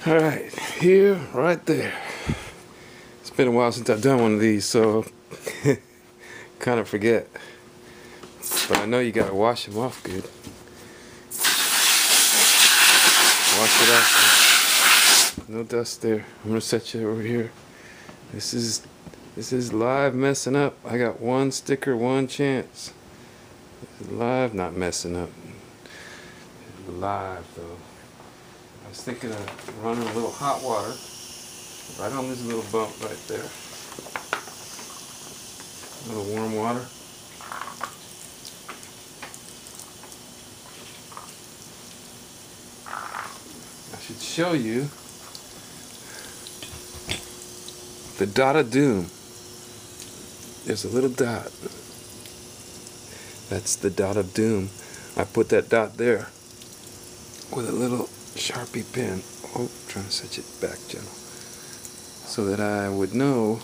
Alright, here, right there. It's been a while since I've done one of these, so kind of forget. But I know you gotta wash them off good. Wash it off. No dust there. I'm gonna set you over here. This is live messing up. I got one sticker, one chance. This is live, not messing up. Live though. I was thinking of running a little hot water right on this little bump right there. A little warm water. I should show you the dot of doom. There's a little dot. That's the dot of doom. I put that dot there with a little Sharpie pen. Oh, trying to set it back, gentle, so that I would know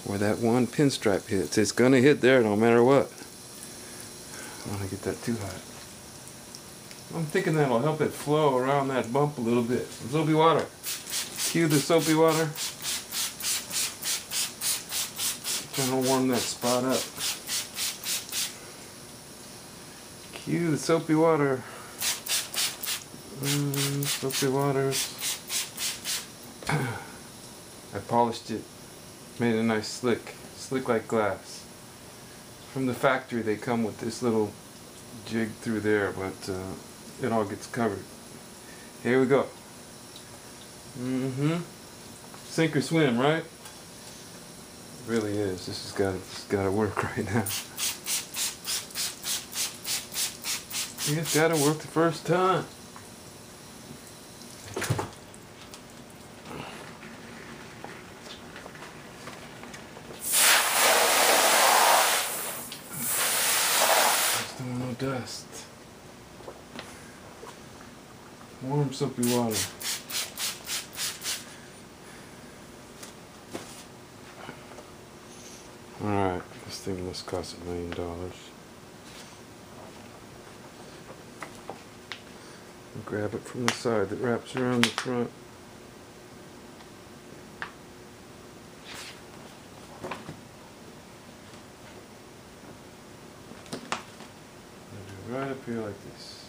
where that one pinstripe hits. It's gonna hit there no matter what. I don't want to get that too hot. I'm thinking that'll help it flow around that bump a little bit. Some soapy water. Cue the soapy water. Trying to warm that spot up. Cue the soapy water. Soapy water. I polished it, made it a nice slick like glass. From the factory they come with this little jig through there, but it all gets covered. Here we go. Sink or swim, right? It really is. This has got to work right now. It's got to work the first time. No dust. Warm soapy water. Alright, this thing must cost $1 million. Grab it from the side that wraps around the front. Right up here like this.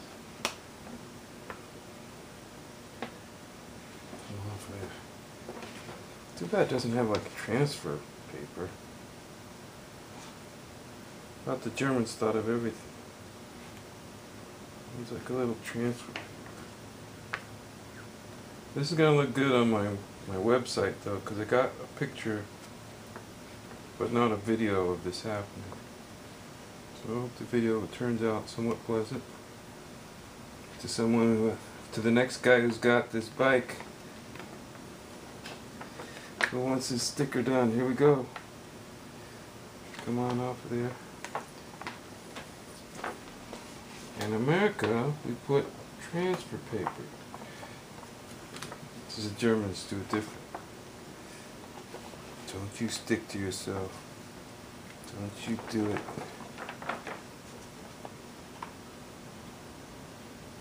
Too bad it doesn't have like a transfer paper. Thought the Germans thought of everything. It's like a little transfer paper. This is gonna look good on my website though, because I got a picture but not a video of this happening. So I hope the video turns out somewhat pleasant to someone who, to the next guy who's got this bike who wants his sticker done. Here we go. Come on off of there. In America, we put transfer paper. This is the Germans do it different. Don't you stick to yourself. Don't you do it.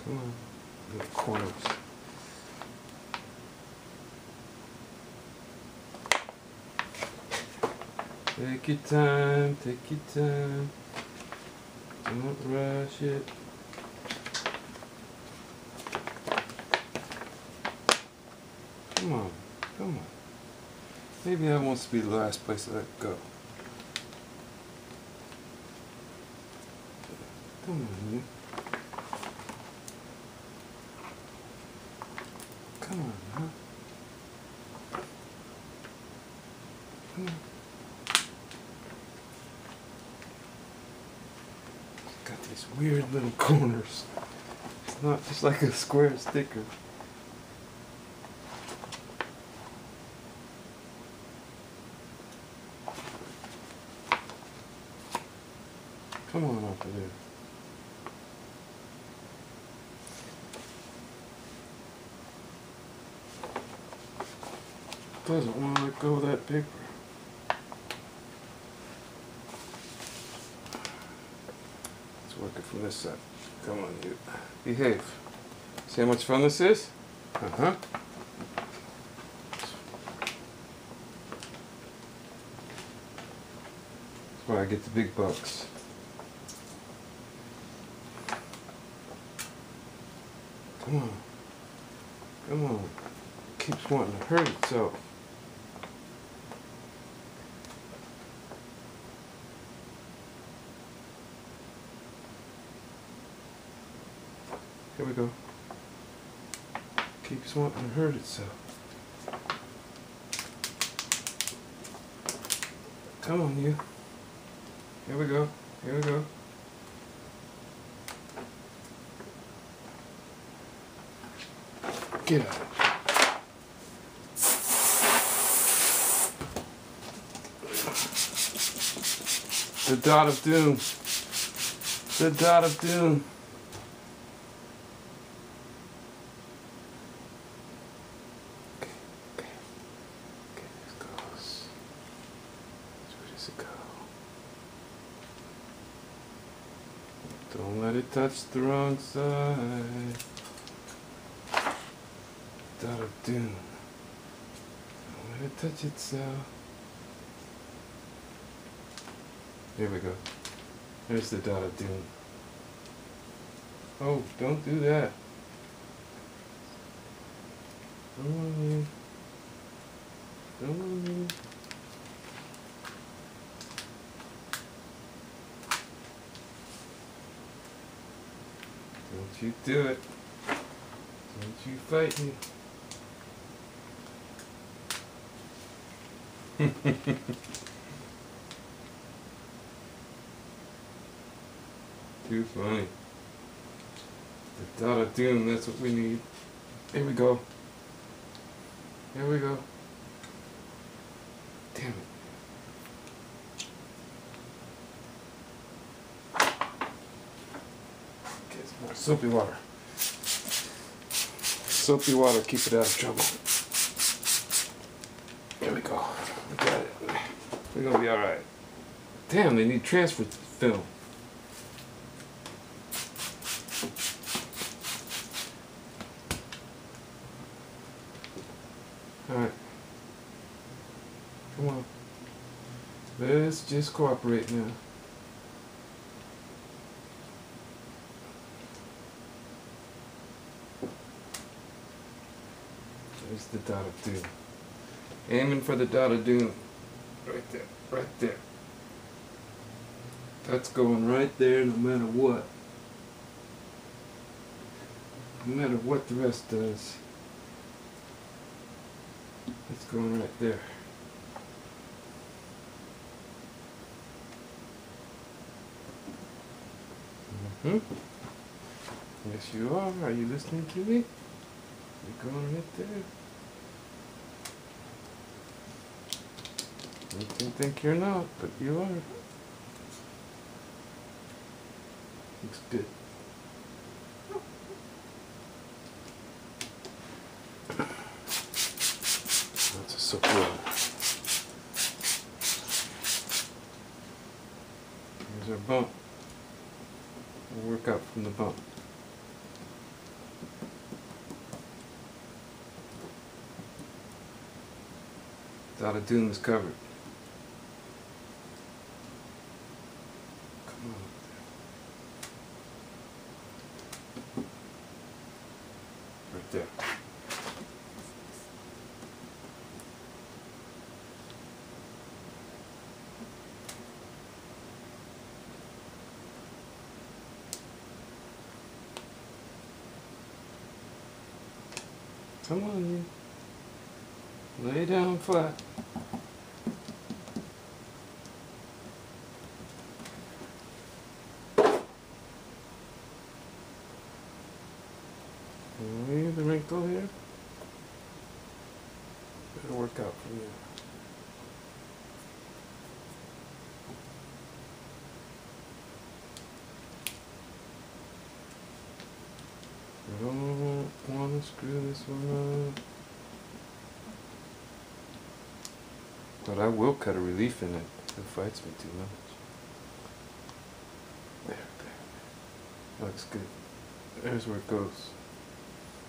Come on, little corners. Take your time, take your time. Don't rush it. Come on, come on. Maybe that wants to be the last place I let go. Come on, you. Come on, huh? Come on. Got these weird little corners. It's not just like a square sticker. Come on off of there. Doesn't want to let go of that paper. Let's work it from this side. Come on, you. Behave. See how much fun this is? Uh-huh. Before I get the big bucks. Come on. Come on. Keeps wanting to hurt itself. Here we go. Keeps wanting to hurt itself. Come on, you. Here we go. Here we go. Get out. The dot of doom. The dot of doom. Okay, this goes. Where does it go? Don't let it touch the wrong side. Dot of doom. Don't let it touch itself. Here we go. There's the dot of doom. Oh, don't do that. Come on, you. Come on, you. Don't you do it. Don't you fight me. Too funny. The dot of doom, that's what we need. Here we go. Here we go. Damn it. Get some more soapy water. Soapy water, keep it out of trouble. Here we go. We got it. We're gonna be alright. Damn, they need transfer film. Alright. Come on. Let's just cooperate now. There's the dot of doom. Aiming for the dot of doom. Right there. Right there. That's going right there no matter what. No matter what the rest does. It's going right there. Yes, you are. Are you listening to me? You're going right there. You think you're not, but you are. Looks good. That's a soap roll. Here's our bump. We'll work out from the bump. Dot of doom is covered. Come on. Right there. Come on, you. Lay down flat. See the wrinkle here? It'll work out for you. I don't want to screw this one up. But I will cut a relief in it if it fights me too much. There. Looks good. There's where it goes.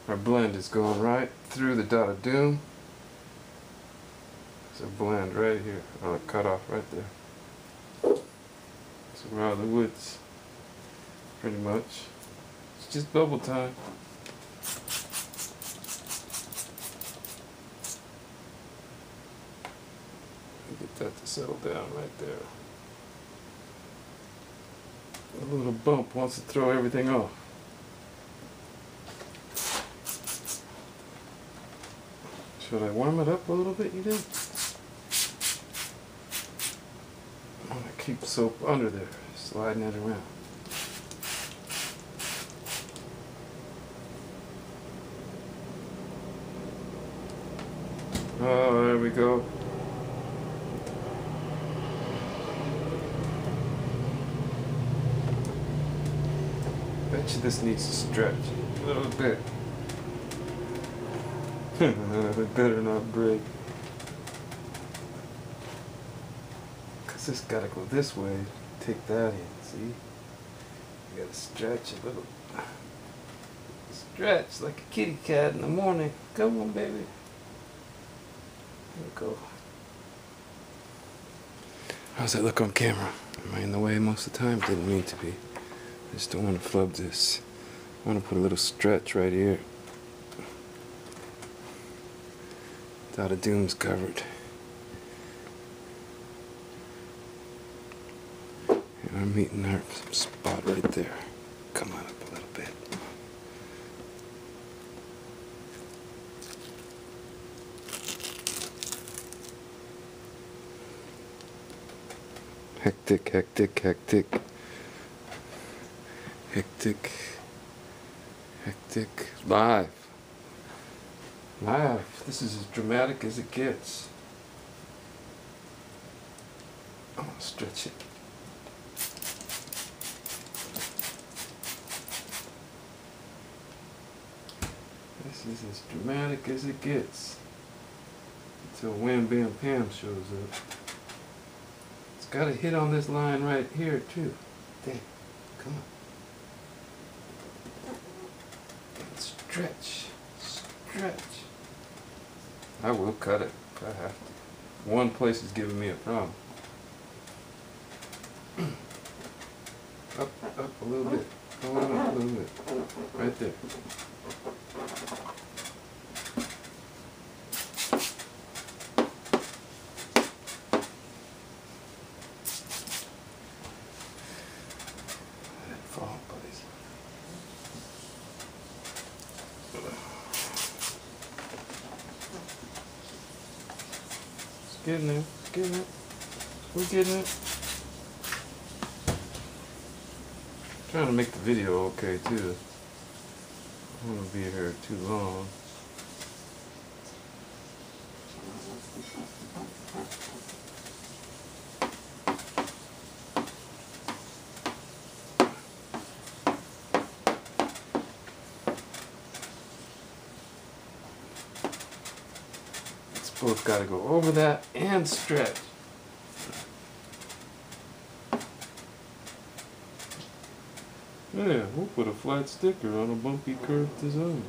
Our blend is going right through the dot of doom. There's a blend right here. I'll cut off right there. So we're out of the woods, pretty much. It's just bubble time. Get that to settle down right there. A little bump wants to throw everything off. Should I warm it up a little bit, you think? I'm gonna keep soap under there, sliding it around. Oh, there we go. Bet you this needs to stretch a little bit. It better not break. Cause this gotta go this way. Take that in, see? You gotta stretch a little. Stretch like a kitty cat in the morning. Come on, baby. There we go. How's that look on camera? Am I in the way most of the time? Didn't mean to be. I just don't want to flub this. I want to put a little stretch right here. Dada Doom's covered. And I'm meeting our spot right there. Come on up a little bit. Hectic, hectic, hectic. Hectic. Hectic. Live. Live. This is as dramatic as it gets. I'm gonna stretch it. This is as dramatic as it gets. Until Wham Bam Pam shows up. It's gotta hit on this line right here too. Damn. Come on. Stretch. Stretch. I will cut it if I have to. One place is giving me a problem. Up a little bit. Going up a little bit. Right there. Let it fall, please. Getting there, getting it. We're getting it. Trying to make the video okay too. I don't want to be here too long. Both got to go over that and stretch. Yeah, we'll put a flat sticker on a bumpy curved design.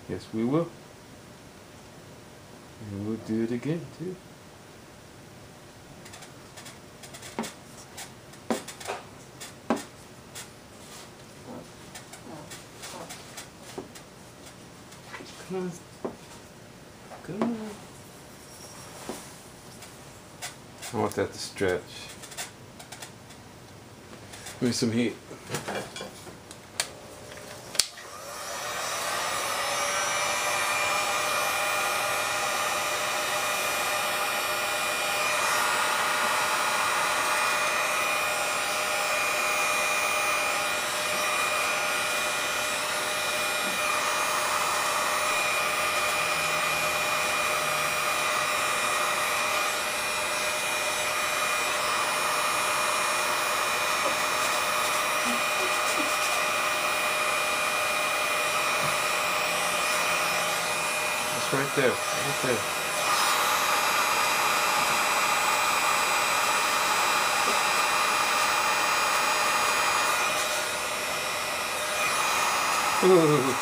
Yes, we will. And we'll do it again, too. Come on. Come on. I want that to stretch. Give me some heat. Right there, right there. Ooh.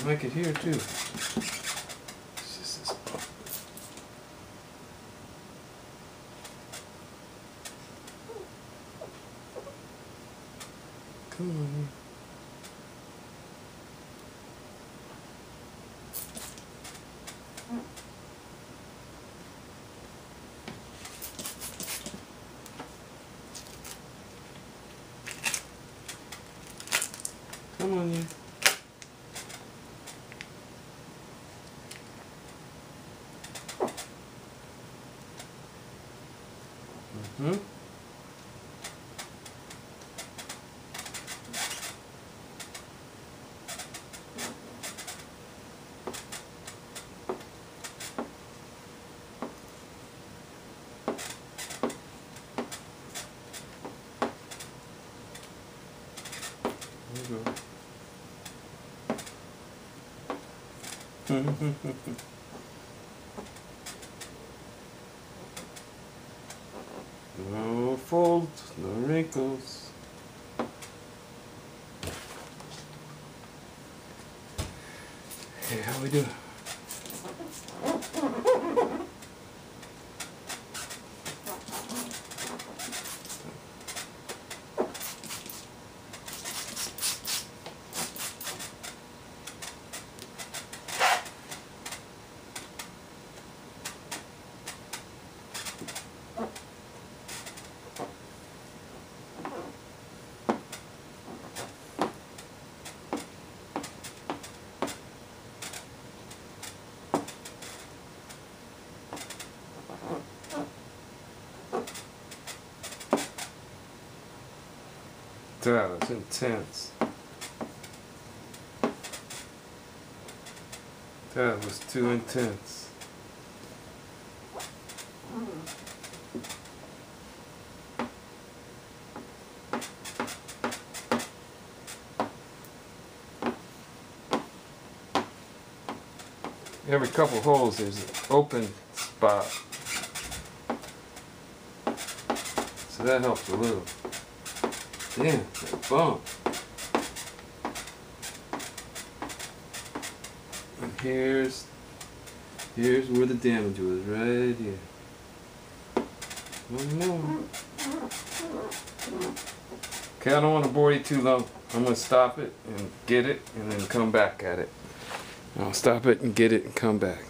I like it here too. It's just this bump. Come on. Come on, you. Mm-hmm. There you go. No folds, no wrinkles. Hey, how we doing? That was intense. That was too intense. Every couple holes there's an open spot. So that helps a little. Damn, that bump. And here's where the damage was, right here. One more. Okay, I don't want to bore you too long. I'm going to stop it and get it and then come back at it. I'll stop it and get it and come back.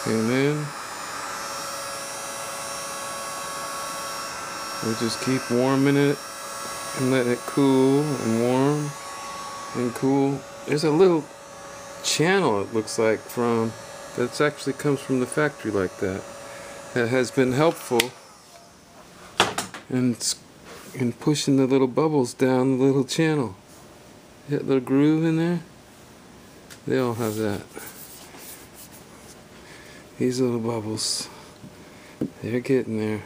And then we'll just keep warming it and letting it cool and warm and cool. There's a little channel, it looks like, that actually comes from the factory like that. That has been helpful in pushing the little bubbles down the little channel. That little groove in there, they all have that. These little bubbles, they're getting there.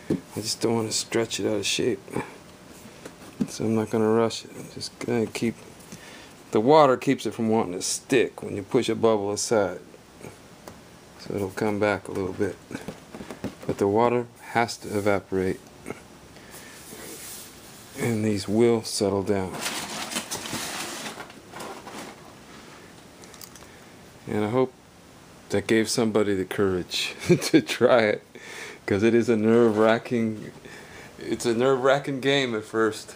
I just don't want to stretch it out of shape, so I'm not going to rush it. I'm just going to keep, the water keeps it from wanting to stick when you push a bubble aside, so it'll come back a little bit, but the water has to evaporate and these will settle down. And I hope that gave somebody the courage to try it, because it is a nerve-wracking, it's a nerve-wracking game at first.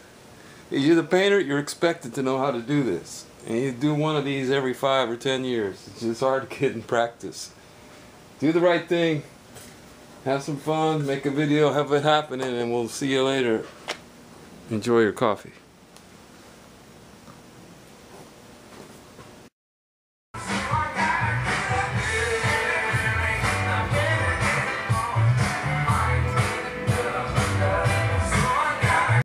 If you're the painter, you're expected to know how to do this. And you do one of these every 5 or 10 years. It's just hard to get in practice. Do the right thing, have some fun, make a video, have it happening, and we'll see you later. Enjoy your coffee.